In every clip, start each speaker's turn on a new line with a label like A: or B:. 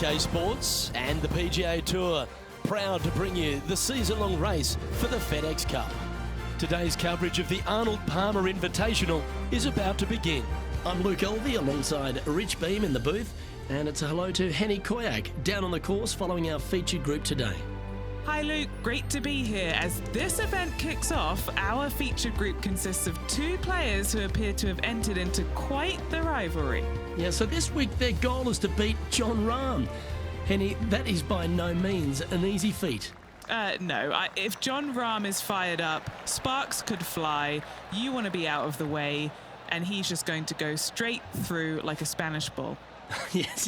A: PGA Sports and the PGA Tour, proud to bring you the season-long race for the Fedex Cup. Today's coverage of the Arnold Palmer Invitational is about to begin. I'm Luke Elvey alongside Rich Beam in the booth, and it's a hello to Henny Koyak down on the course following our featured group today.
B: Hi Luke, great to be here. As this event kicks off, our featured group consists of two players who appear to have entered into quite the rivalry.
A: Yeah, so this week their goal is to beat Jon Rahm. Henny, that is by no means an easy feat.
B: No, if Jon Rahm is fired up, sparks could fly, you want to be out of the way, and he's just going to go straight through like a Spanish ball.
A: Yes,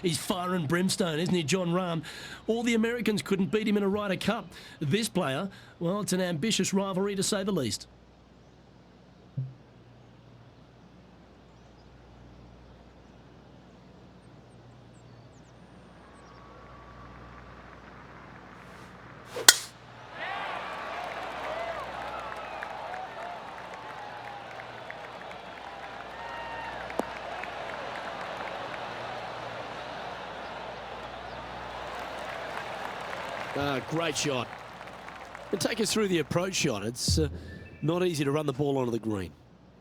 A: he's fire and brimstone, isn't he, Jon Rahm? All the Americans couldn't beat him in a Ryder Cup. This player, well, it's an ambitious rivalry to say the least. Great shot. And take us through the approach shot. It's not easy to run the ball onto the green.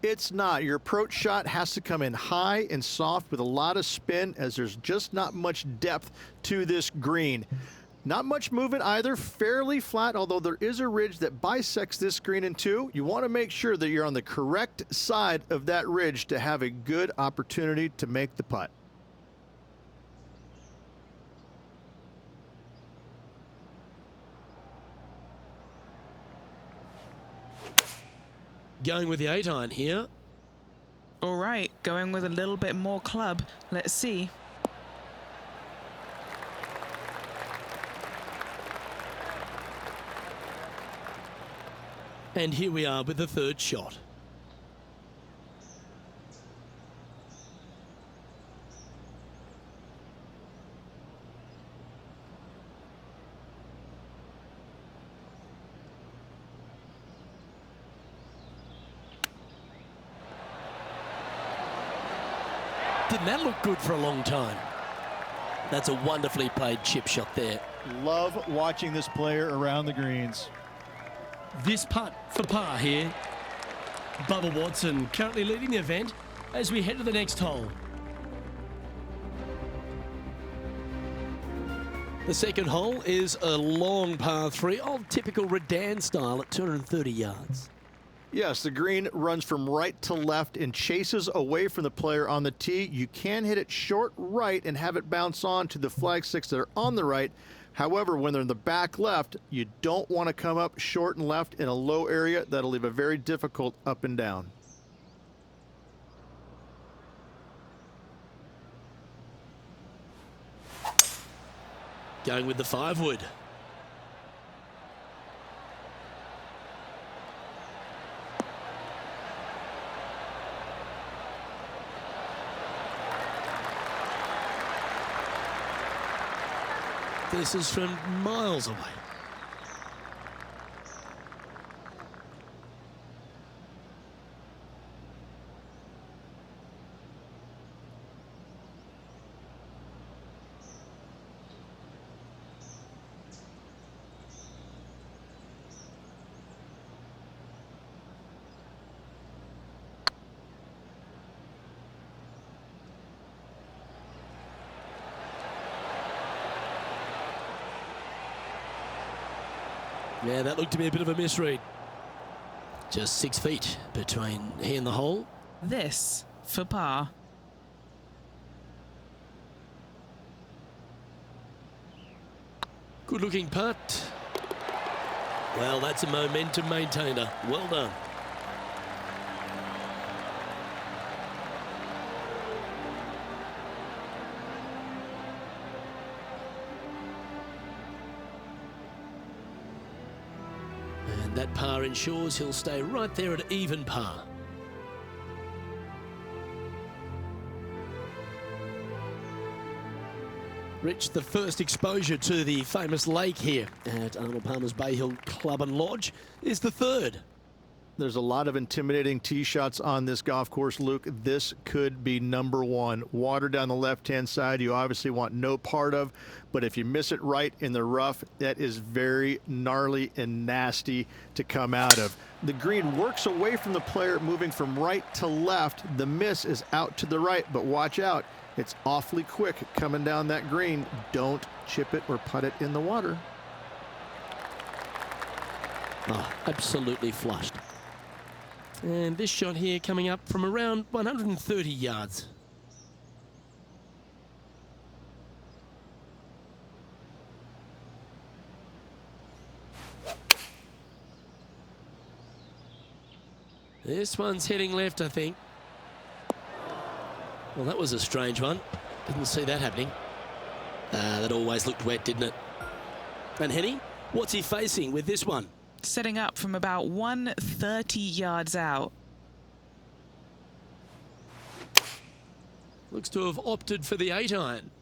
C: It's not. Your approach shot has to come in high and soft with a lot of spin, as there's just not much depth to this green. Not much movement either, fairly flat, although there is a ridge that bisects this green in two. You want to make sure that you're on the correct side of that ridge to have a good opportunity to make the putt.
A: Going with the 8-iron here.
B: All right, going with a little bit more club. Let's see.
A: And here we are with the third shot. Didn't that look good for a long time? That's a wonderfully played chip shot there.
D: Love watching this player around the greens.
A: This putt for par here. Bubba Watson currently leading the event as we head to the next hole. The second hole is a long par 3 of typical Redan style at 230 yards.
C: Yes, the green runs from right to left and chases away from the player on the tee. You can hit it short right and have it bounce on to the flag sticks that are on the right. However, when they're in the back left, you don't want to come up short and left in a low area. That'll leave a very difficult up and down.
A: Going with the 5-wood. This is from miles away. Yeah, that looked to be a bit of a misread. Just 6 feet between he and the hole.
B: This for par.
A: Good looking putt. Well, that's a momentum maintainer. Well done. And that par ensures he'll stay right there at even par. Rich, the first exposure to the famous lake here at Arnold Palmer's Bay Hill Club and Lodge is the third.
C: There's a lot of intimidating tee shots on this golf course, Luke. This could be number one. Water down the left-hand side, you obviously want no part of, but if you miss it right in the rough, that is very gnarly and nasty to come out of. The green works away from the player, moving from right to left. The miss is out to the right, but watch out. It's awfully quick coming down that green. Don't chip it or putt it in the water.
A: Oh, absolutely flushed. And this shot here coming up from around 130 yards. This one's heading left, I think. Well, that was a strange one. Didn't see that happening. That always looked wet, didn't it? And Henny, what's he facing with this one?
B: Setting up from about 130 yards out.
A: Looks to have opted for the 8-iron.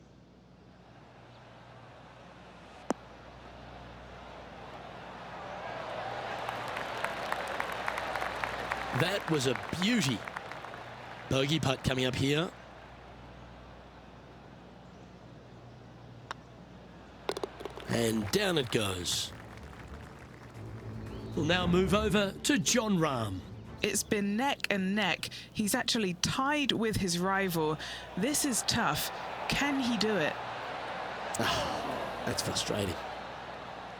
A: That was a beauty. Bogey putt coming up here. And down it goes. We'll now move over to Jon Rahm.
B: It's been neck and neck. He's actually tied with his rival. This is tough. Can he do it?
A: That's frustrating.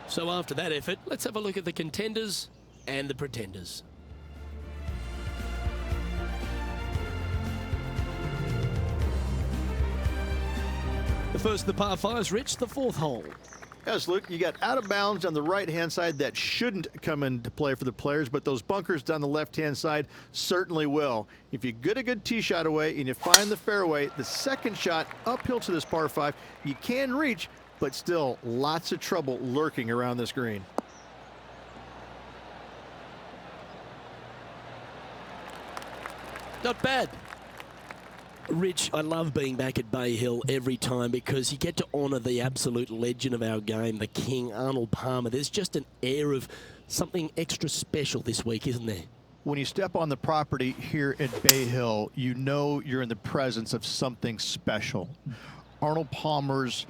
A: So after that effort, let's have a look at the contenders and the pretenders. The first of the par fives, Rich, the fourth hole.
C: Yes, Luke, you got out of bounds on the right-hand side that shouldn't come into play for the players, but those bunkers down the left-hand side certainly will. If you get a good tee shot away and you find the fairway, the second shot uphill to this par 5, you can reach, but still lots of trouble lurking around this green.
A: Not bad. Rich, I love being back at Bay Hill every time because you get to honour the absolute legend of our game, the king, Arnold Palmer. There's just an air of something extra special this week, isn't there?
D: When you step on the property here at Bay Hill, you know you're in the presence of something special. Arnold Palmer's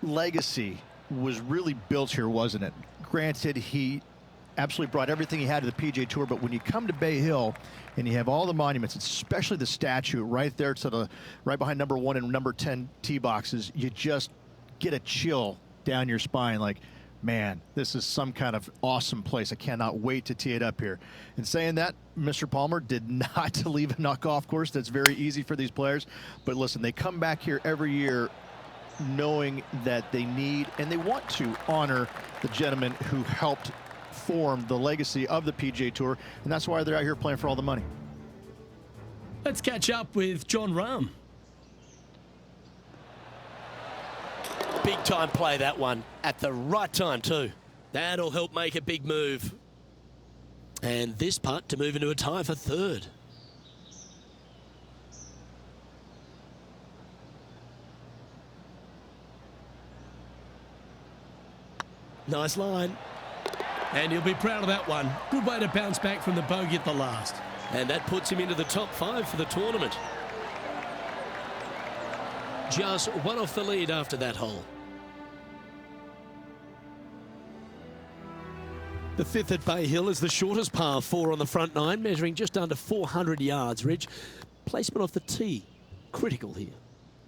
D: legacy was really built here, wasn't it? Granted, he absolutely brought everything he had to the PGA Tour, but when you come to Bay Hill and you have all the monuments, especially the statue right there to the right behind number 1 and number 10 tee boxes, you just get a chill down your spine like, man, this is some kind of awesome place. I cannot wait to tee it up here. And saying that, Mr. Palmer did not leave a golf course. That's very easy for these players. But listen, they come back here every year knowing that they need and they want to honor the gentleman who helped form the legacy of the PGA Tour, and that's why they're out here playing for all the money.
A: Let's catch up with Jon Rahm. Big time play, that one, at the right time too. That'll help make a big move. And this putt to move into a tie for third. Nice line. And he'll be proud of that one. Good way to bounce back from the bogey at the last. And that puts him into the top 5 for the tournament. Just one off the lead after that hole. The 5th at Bay Hill is the shortest par 4 on the front 9, measuring just under 400 yards, Rich. Placement off the tee, critical here.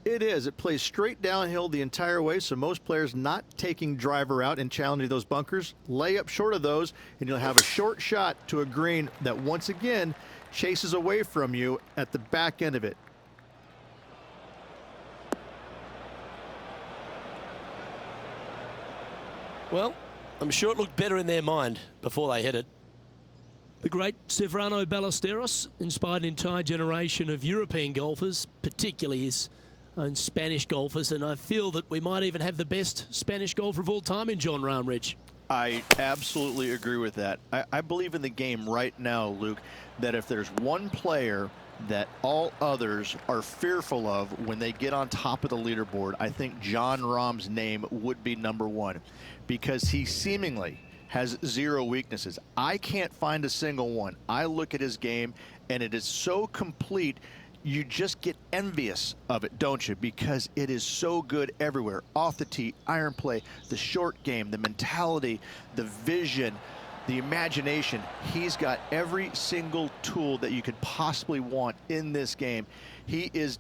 C: It is. It plays straight downhill the entire way, so most players not taking driver out and challenging those bunkers lay up short of those, and you'll have a short shot to a green that once again chases away from you at the back end of it.
A: Well, I'm sure it looked better in their mind before they hit it. The great Severano Ballesteros inspired an entire generation of European golfers, particularly his own Spanish golfers, and I feel that we might even have the best Spanish golfer of all time in Jon Rahm, Rich.
C: I absolutely agree with that. I believe in the game right now, Luke, that if there's one player that all others are fearful of when they get on top of the leaderboard, I think Jon Rahm's name would be number 1, because he seemingly
D: has zero weaknesses. I can't find a single one. I look at his game, and it is so complete, you just get envious of it, don't you? Because it is so good everywhere. Off the tee, iron play, the short game, the mentality, the vision, the imagination. He's got every single tool that you could possibly want in this game. He is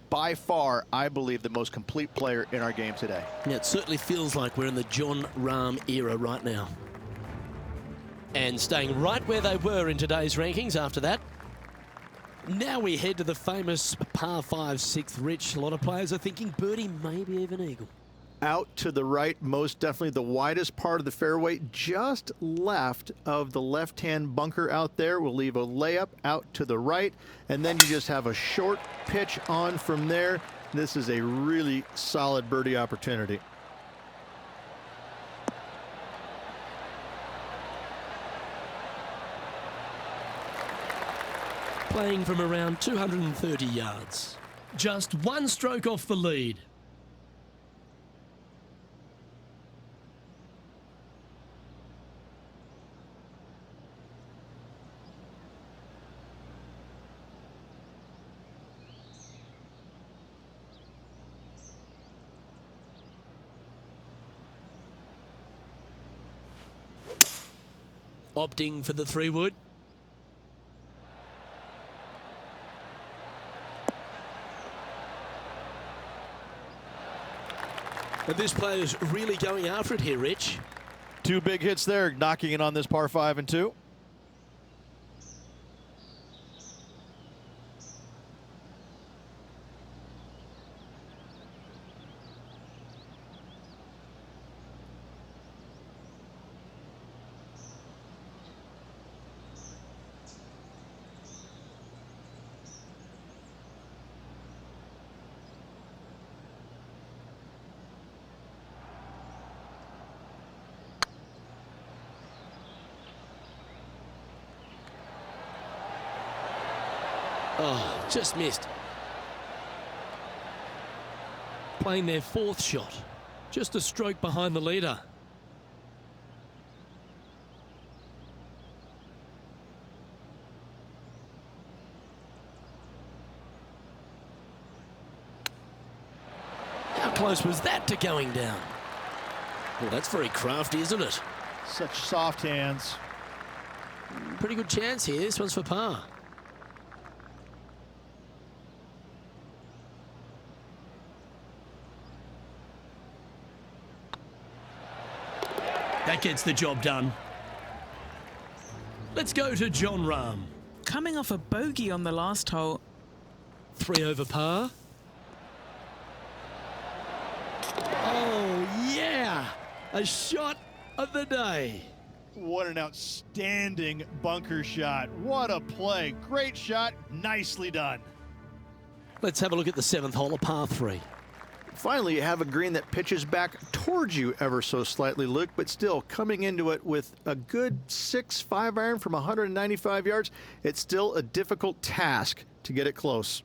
D: by far, I believe, the most complete player in our game today.
A: Yeah, it certainly feels like we're in the Jon Rahm era right now. And staying right where they were in today's rankings after that. Now we head to the famous par 5 6th, Rich. A lot of players are thinking birdie, maybe even eagle.
C: Out to the right, most definitely the widest part of the fairway, just left of the left-hand bunker out there. We'll leave a layup out to the right, and then you just have a short pitch on from there. This is a really solid birdie opportunity.
A: Playing from around 230 yards. Just one stroke off the lead. Opting for the 3-wood. And this player's really going after it here, Rich.
D: 2 big hits there, knocking it on this par 5 and 2.
A: Oh, just missed. Playing their 4th shot. Just a stroke behind the leader. How close was that to going down? Well, that's very crafty, isn't it?
D: Such soft hands.
A: Pretty good chance here. This one's for par. That gets the job done. Let's go to Jon Rahm.
B: Coming off a bogey on the last hole.
A: 3 over par. Oh, yeah! A shot of the day.
D: What an outstanding bunker shot. What a play. Great shot. Nicely done.
A: Let's have a look at the 7th hole, a par 3.
C: Finally, you have a green that pitches back towards you ever so slightly, Luke, but still coming into it with a good 6-5 iron from 195 yards. It's still a difficult task to get it close.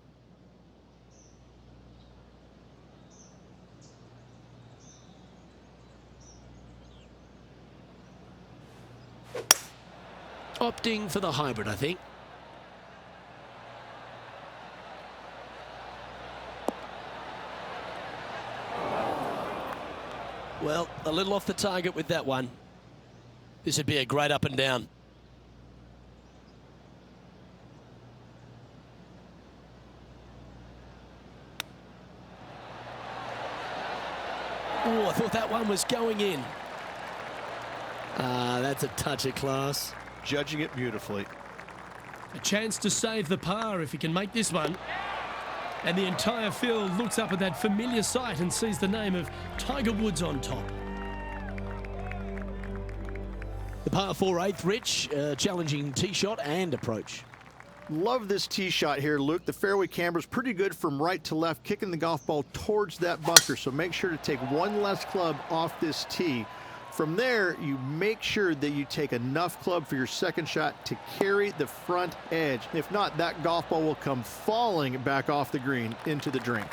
A: Opting for the hybrid, I think. Well, a little off the target with that one. This would be a great up and down. Oh, I thought that one was going in. Ah, that's a touch of class.
D: Judging it beautifully.
A: A chance to save the par if he can make this one. And the entire field looks up at that familiar sight and sees the name of Tiger Woods on top. The par 4 8th, Rich, challenging tee shot and approach.
C: Love this tee shot here, Luke. The fairway camber's pretty good from right to left, kicking the golf ball towards that bunker. So make sure to take one less club off this tee. From there, you make sure that you take enough club for your second shot to carry the front edge. If not, that golf ball will come falling back off the green into the drink.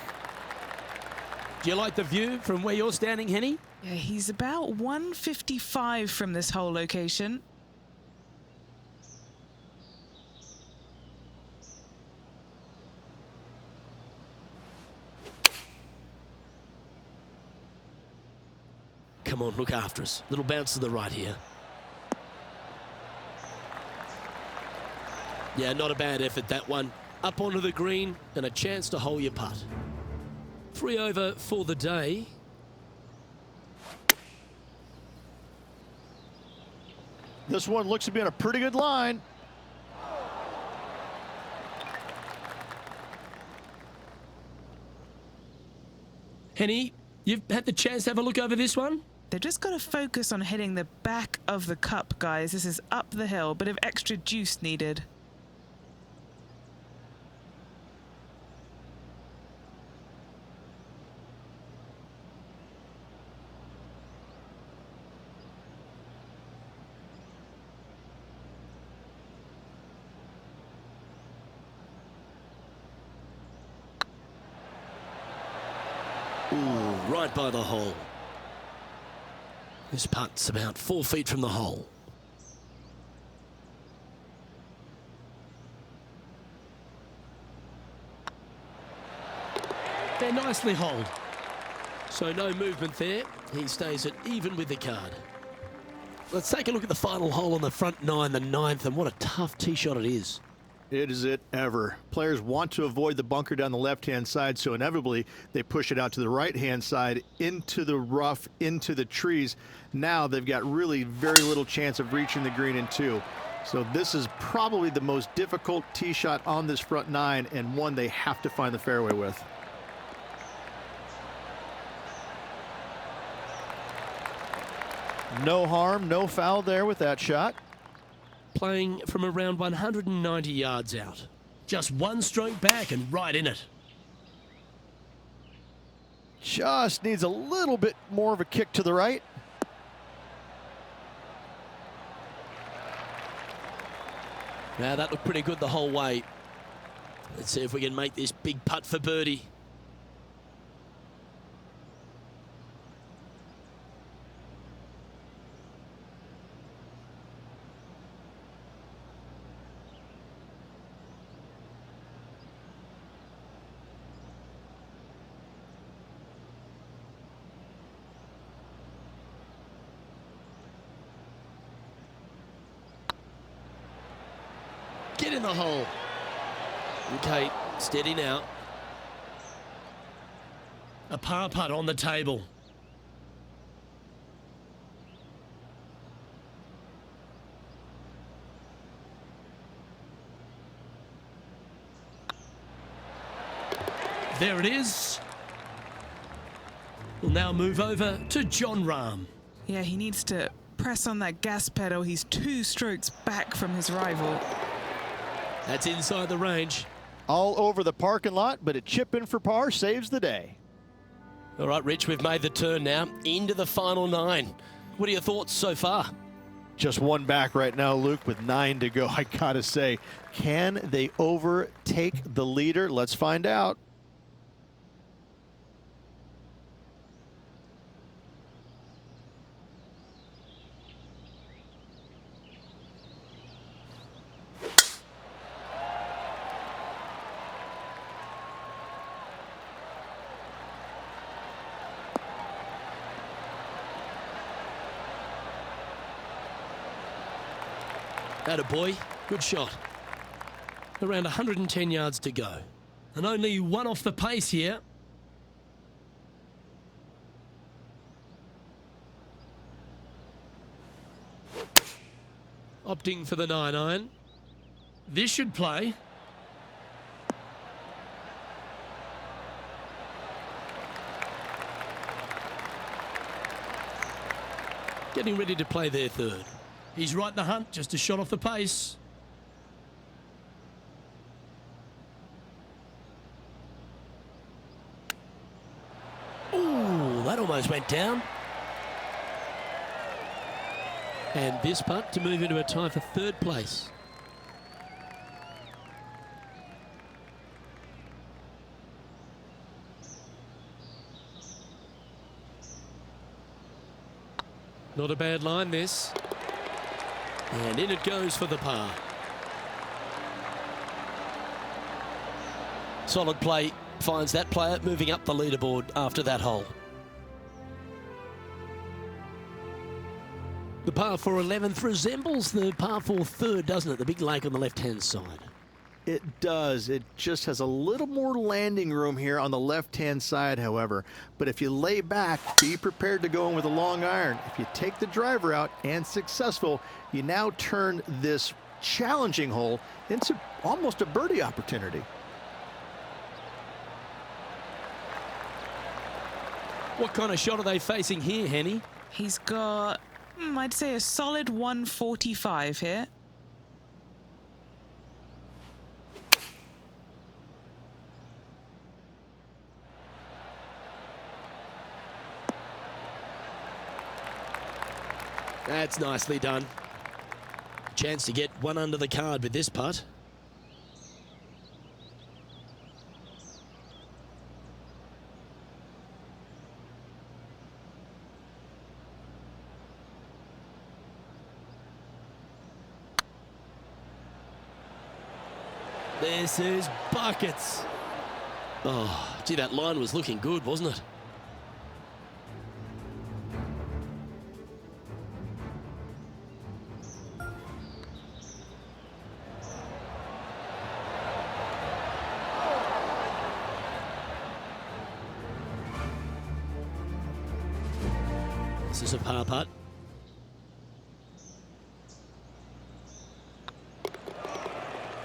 A: Do you like the view from where you're standing, Henny?
B: Yeah, he's about 155 from this whole location.
A: Come on, look after us. Little bounce to the right here. Yeah, not a bad effort, that one. Up onto the green and a chance to hole your putt. 3 over for the day.
D: This one looks to be on a pretty good line.
A: Henny, you've had the chance to have a look over this one?
B: They've just got to focus on hitting the back of the cup, guys. This is up the hill, bit of extra juice needed.
A: Ooh, right by the hole. This putt's about 4 feet from the hole. They're nicely holed. So no movement there. He stays at even with the card. Let's take a look at the final hole on the front 9, the 9th, and what a tough tee shot it is.
C: It is it ever. Players want to avoid the bunker down the left-hand side, so inevitably they push it out to the right-hand side, into the rough, into the trees. Now they've got really very little chance of reaching the green in 2. So this is probably the most difficult tee shot on this front 9, and one they have to find the fairway with.
D: No harm, no foul there with that shot.
A: Playing from around 190 yards out. Just one stroke back and right in it.
D: Just needs a little bit more of a kick to the right.
A: Now that looked pretty good the whole way. Let's see if we can make this big putt for birdie. Get in the hole. Okay, steady now. A par putt on the table. There it is. We'll now move over to Jon Rahm.
B: Yeah, he needs to press on that gas pedal. He's 2 strokes back from his rival.
A: That's inside the range.
D: All over the parking lot, but a chip in for par saves the day.
A: All right, Rich, we've made the turn now into the final 9. What are your thoughts so far?
D: Just one back right now, Luke, with 9 to go. I gotta say, can they overtake the leader? Let's find out.
A: Attaboy, good shot. Around 110 yards to go. And only one off the pace here. Opting for the 9-iron. This should play. Getting ready to play their 3rd. He's right in the hunt, just a shot off the pace. Ooh, that almost went down. And this putt to move into a tie for 3rd place. Not a bad line, this. And in it goes for the par. Solid play finds that player moving up the leaderboard after that hole. The par 4 11th resembles the par 4 3rd, doesn't it? The big lake on the left-hand side.
C: It does. It just has a little more landing room here on the left-hand side, however. But if you lay back, be prepared to go in with a long iron. If you take the driver out and successful, you now turn this challenging hole into almost a birdie opportunity.
A: What kind of shot are they facing here, Henny?
B: He's got, I'd say, a solid 145 here.
A: That's nicely done. Chance to get one under the card with this putt. This is buckets. Oh, gee, that line was looking good, wasn't it? This is a par putt.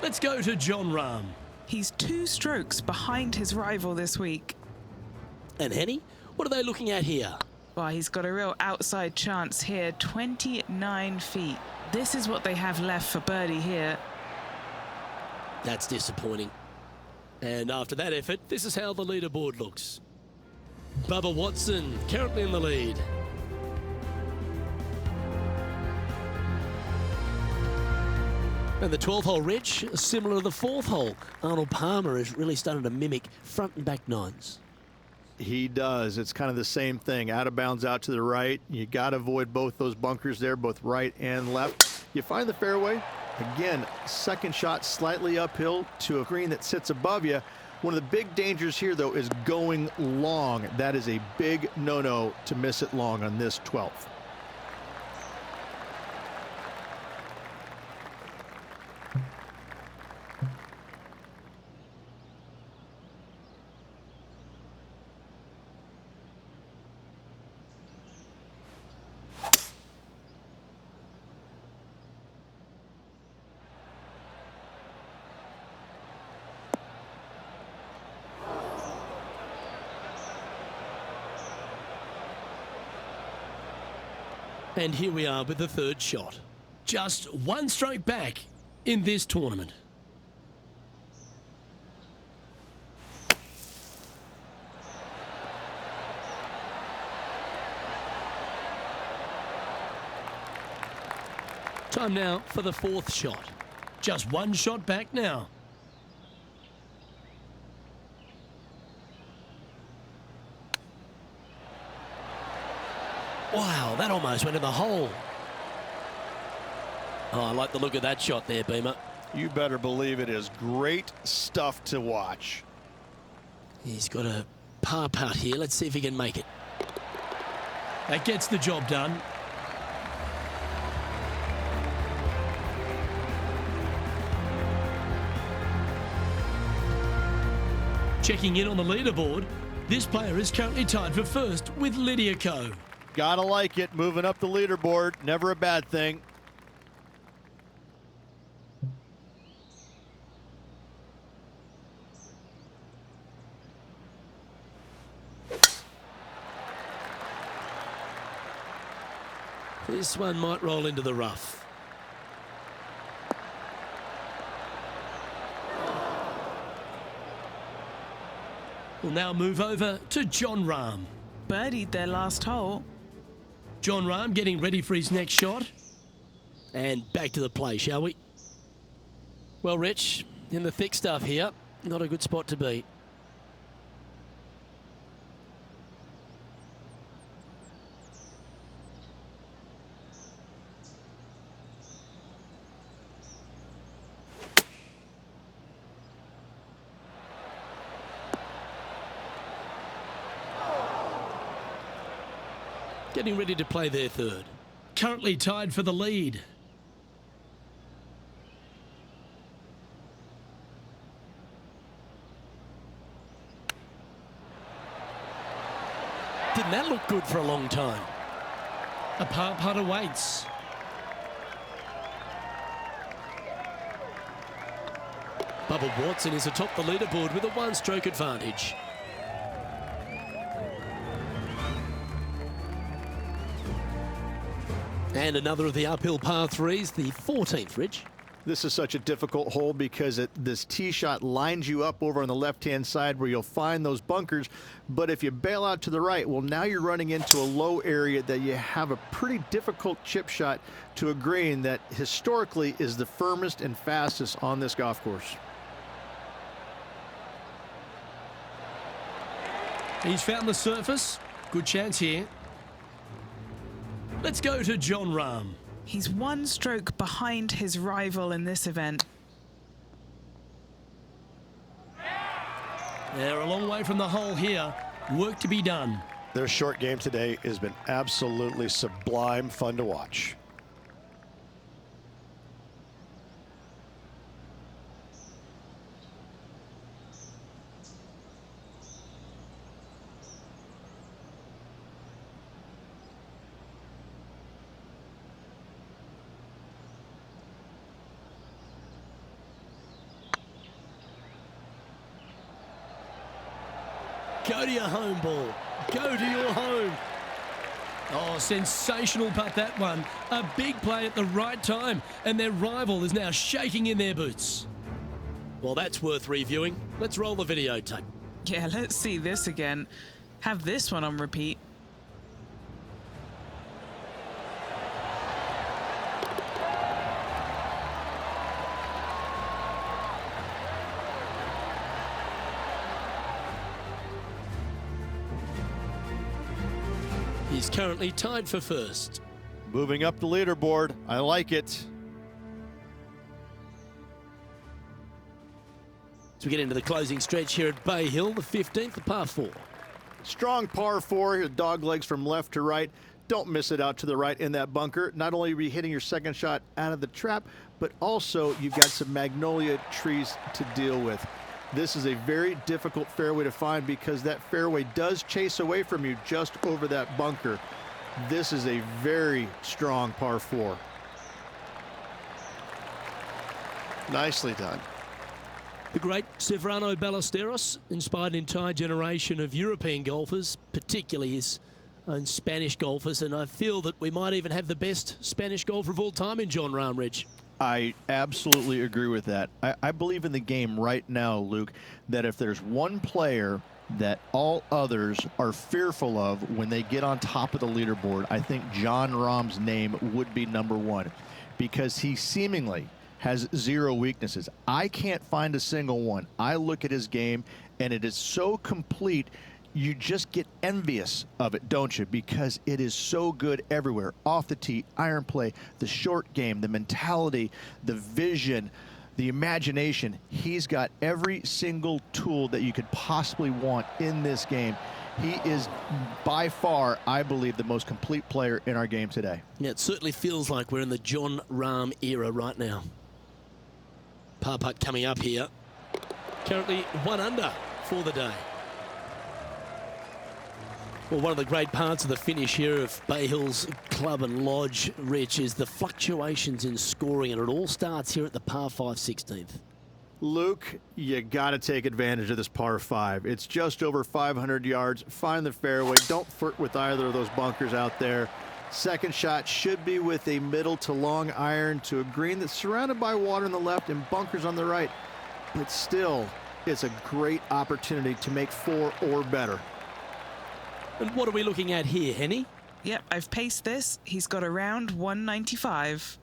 A: Let's go to Jon Rahm.
B: He's 2 strokes behind his rival this week.
A: And Henny, what are they looking at here?
B: Well, he's got a real outside chance here, 29 feet. This is what they have left for birdie here.
A: That's disappointing. And after that effort, this is how the leaderboard looks. Bubba Watson currently in the lead. And the 12th hole, Rich, similar to the 4th hole. Arnold Palmer has really started to mimic front and back nines.
C: He does. It's kind of the same thing. Out of bounds out to the right. You got to avoid both those bunkers there, both right and left. You find the fairway. Again, second shot slightly uphill to a green that sits above you. One of the big dangers here, though, is going long. That is a big no-no to miss it long on this 12th.
A: And here we are with the 3rd shot. Just 1 stroke back in this tournament. Time now for the 4th shot. Just 1 shot back now. Wow, that almost went in the hole. Oh, I like the look of that shot there, Beamer.
C: You better believe it is great stuff to watch.
A: He's got a par putt here. Let's see if he can make it. That gets the job done. Checking in on the leaderboard, this player is currently tied for 1st with Lydia Ko.
C: Gotta like it. Moving up the leaderboard. Never a bad thing.
A: This one might roll into the rough. We'll now move over to Jon Rahm.
B: Birdied their last hole.
A: Jon Rahm getting ready for his next shot. And back to the play, shall we? Well, Rich, in the thick stuff here, not a good spot to be. getting ready to play their third. Currently tied for the lead. Didn't that look good for a long time? A par putt awaits. Bubba Watson is atop the leaderboard with a one-stroke advantage. And another of the uphill par threes, the 14th, Rich.
C: This is such a difficult hole because this tee shot lines you up over on the left-hand side where you'll find those bunkers. But if you bail out to the right, well, now you're running into a low area that you have a pretty difficult chip shot to a green that historically is the firmest and fastest on this golf course.
A: He's found the surface. Good chance here. Let's go to Jon Rahm.
B: He's one stroke behind his rival in this event.
A: They're a long way from the hole here. Work to be done.
E: Their short game today has been absolutely sublime fun to watch.
A: Go to your home ball. Go to your home. Oh, sensational putt, that one. A big play at the right time, and their rival is now shaking in their boots. Well, that's worth reviewing. Let's roll the videotape.
B: Yeah, let's see this again. Have this one on repeat.
A: He's currently tied for first.
C: Moving up the leaderboard. I like it.
A: As we get into the closing stretch here at Bay Hill, the 15th, the par 4.
C: Strong par 4 here, dog legs from left to right. Don't miss it out to the right in that bunker. Not only are you hitting your second shot out of the trap, but also you've got some magnolia trees to deal with. This is a very difficult fairway to find because that fairway does chase away from you just over that bunker. This is a very strong par 4.
E: Nicely done.
A: The great Severano Ballesteros inspired an entire generation of European golfers, particularly his own Spanish golfers, and I feel that we might even have the best Spanish golfer of all time in Jon Rahm, Rich.
D: I absolutely agree with that. I believe in the game right now, Luke, that if there's one player that all others are fearful of when they get on top of the leaderboard, I think Jon Rahm's name would be number one, because he seemingly has zero weaknesses. I can't find a single one. I look at his game, and it is so complete, you just get envious of it, don't you? Because it is so good everywhere. Off the tee, iron play, the short game, the mentality, the vision, the imagination. He's got every single tool that you could possibly want in this game. He is by far, I believe, the most complete player in our game today.
A: Yeah, it certainly feels like we're in the Jon Rahm era right now. Par putt coming up here. Currently 1 under for the day. Well, one of the great parts of the finish here of Bay Hill's Club and Lodge, Rich, is the fluctuations in scoring, and it all starts here at the par 5 16th.
C: Luke, you got to take advantage of this par 5. It's just over 500 yards. Find the fairway. Don't flirt with either of those bunkers out there. Second shot should be with a middle to long iron to a green that's surrounded by water on the left and bunkers on the right. But still, it's a great opportunity to make 4 or better.
A: And what are we looking at here, Henny?
B: Yep, I've paced this. He's got around 195.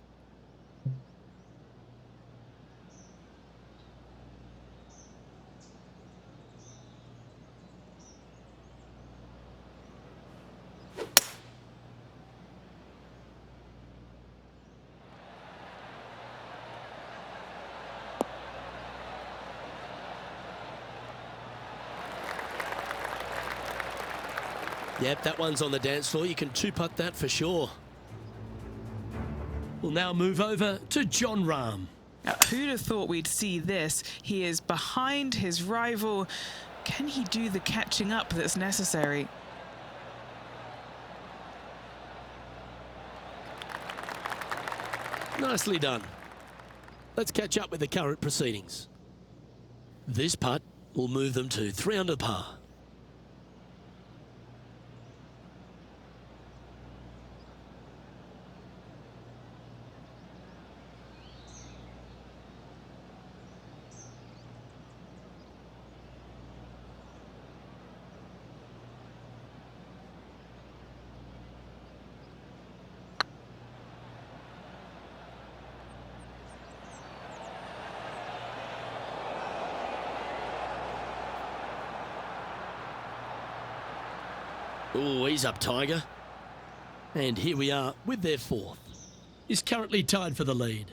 A: Yep, that one's on the dance floor. You can two-putt that for sure. We'll now move over to Jon Rahm.
B: Now, who'd have thought we'd see this? He is behind his rival. Can he do the catching up that's necessary?
A: Nicely done. Let's catch up with the current proceedings. This putt will move them to 3 under par. Oh, he's up, Tiger. And here we are with their fourth. He's currently tied for the lead.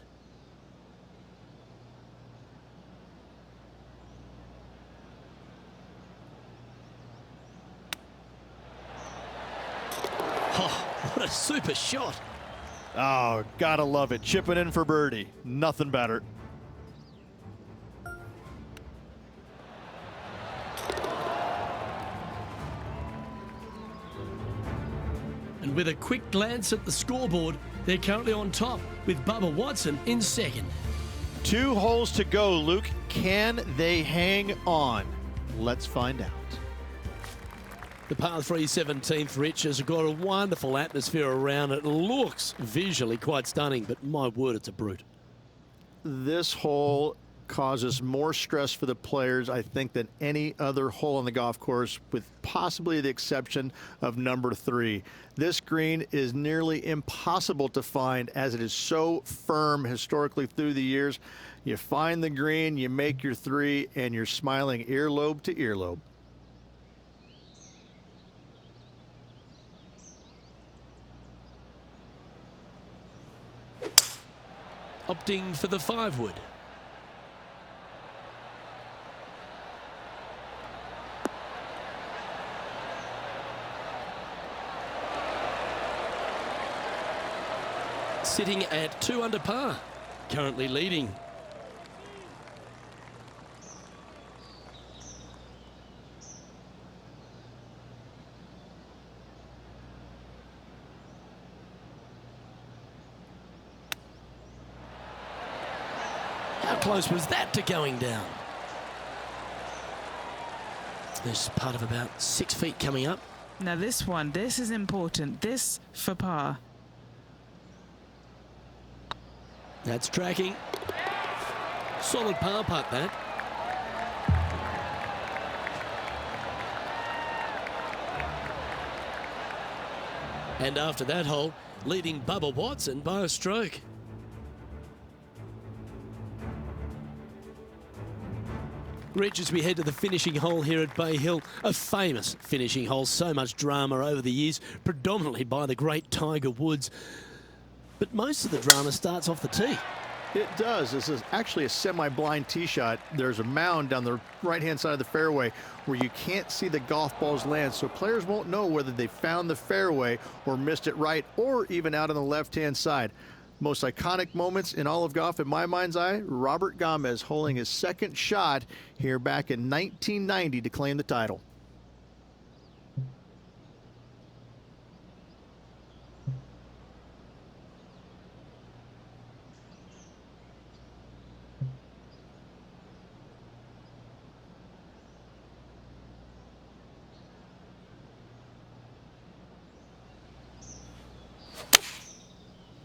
A: Oh, what a super shot.
D: Oh, gotta love it. Chipping in for birdie. Nothing better.
A: And with a quick glance at the scoreboard, they're currently on top with Bubba Watson in second.
D: 2 holes to go, Luke. Can they hang on? Let's find out.
A: The par 3 17th, Rich, has got a wonderful atmosphere around it. It looks visually quite stunning, but my word, it's a brute.
C: This hole causes more stress for the players, I think, than any other hole on the golf course, with possibly the exception of number 3. This green is nearly impossible to find as it is so firm historically through the years. You find the green, you make your 3, and you're smiling earlobe to earlobe.
A: Opting for the 5-wood. Sitting at 2 under par, currently leading. How close was that to going down? There's part of about 6 feet coming up.
B: Now this is important. This for par.
A: That's tracking. Solid par putt, that. And after that hole, leading Bubba Watson by a stroke. Rich, as we head to the finishing hole here at Bay Hill, a famous finishing hole, so much drama over the years, predominantly by the great Tiger Woods. But most of the drama starts off the tee.
C: It does. This is actually a semi-blind tee shot. There's a mound down the right-hand side of the fairway where you can't see the golf balls land, so players won't know whether they found the fairway or missed it right, or even out on the left-hand side. Most iconic moments in all of golf, in my mind's eye, Robert Gomez holding his second shot here back in 1990 to claim the title.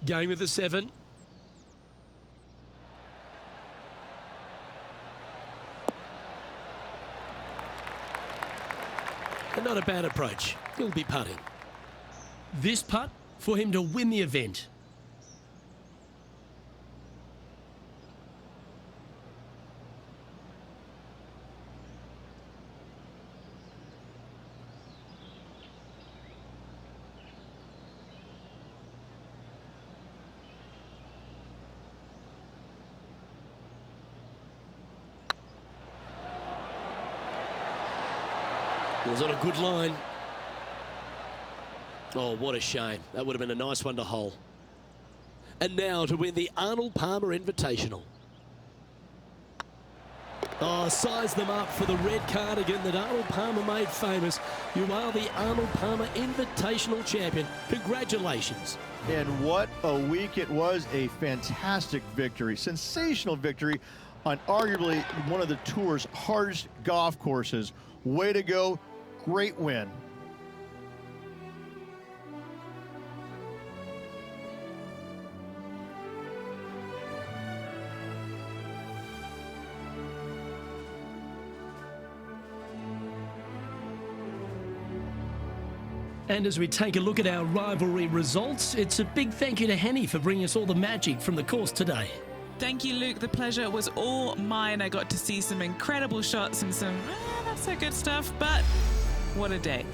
A: Game of the 7. And not a bad approach. He'll be putting. This putt for him to win the event. Was on a good line. Oh, what a shame. That would have been a nice one to hole. And now to win the Arnold Palmer Invitational. Oh, size them up for the red cardigan that Arnold Palmer made famous. You are the Arnold Palmer Invitational champion. Congratulations.
D: And what a week it was. A fantastic victory, sensational victory on arguably one of the tour's hardest golf courses. Way to go. Great win.
A: And as we take a look at our rivalry results, it's a big thank you to Henny for bringing us all the magic from the course today.
B: Thank you, Luke. The pleasure was all mine. I got to see some incredible shots and some not so good stuff, but what a day.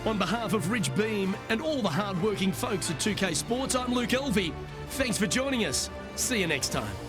A: On behalf of Rich Beam and all the hard-working folks at 2K Sports, I'm Luke Elvey. Thanks for joining us. See you next time.